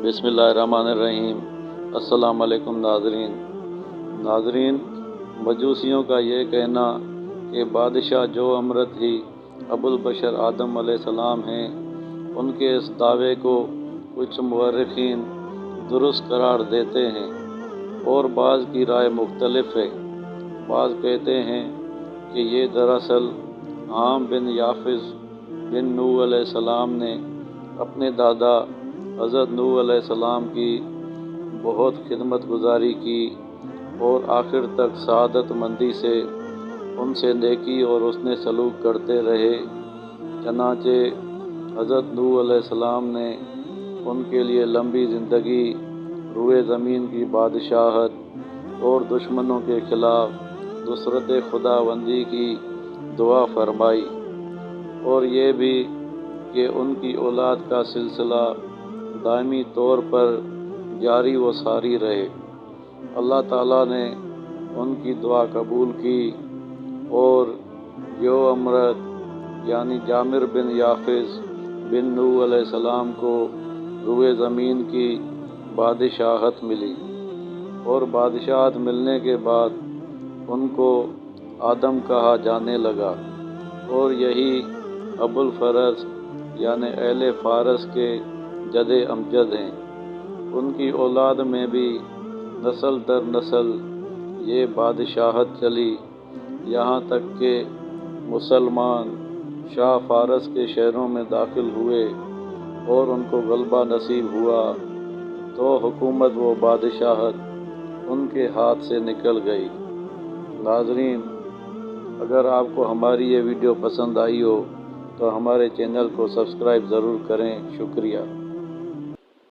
बिस्मिल्लाहिर्रहमानिर्रहीम। अस्सलाम वालेकुम नाज़रीन, मजूसियों का ये कहना कि बादशाह जो अमरत ही अबुल बशर आदम अलैहिस्सलाम हैं, उनके इस दावे को कुछ मुअर्रिखीन दुरुस्त करार देते हैं और बाज़ की राय मुख्तलिफ है। बाज़ कहते हैं कि ये दरअसल हाम बिन याफिस बिन नूह अलैहिस्सलाम ने अपने दादा हज़रत नूह अलैहिस्सलाम की बहुत खिदमत गुजारी की और आखिर तक सआदत मंदी से उनसे नेकी और उसने सलूक करते रहे। चनाचे हज़रत नूह अलैहिस्सलाम ने उनके लिए लंबी ज़िंदगी, रूए ज़मीन की बादशाहत और दुश्मनों के खिलाफ नुसरत खुदाबंदी की दुआ फरमाई, और ये भी कि उनकी औलाद का सिलसिला दायमी तौर पर जारी व सारी रहे। अल्लाह ताला ने उनकी दुआ कबूल की और जो अमरत यानी जामिर बिन याफिस बिन नूह अलैहिस्सलाम को रूए ज़मीन की बादशाहत मिली, और बादशाहत मिलने के बाद उनको आदम कहा जाने लगा, और यही अबुल फरस यानी अहले फारस के जदे अमजद हैं। उनकी औलाद में भी नस्ल दर नस्ल ये बादशाहत चली, यहाँ तक कि मुसलमान शाह फारस के शहरों में दाखिल हुए और उनको गलबा नसीब हुआ, तो हुकूमत व बादशाहत उनके हाथ से निकल गई। नाज़रीन, अगर आपको हमारी ये वीडियो पसंद आई हो तो हमारे चैनल को सब्सक्राइब ज़रूर करें। शुक्रिया।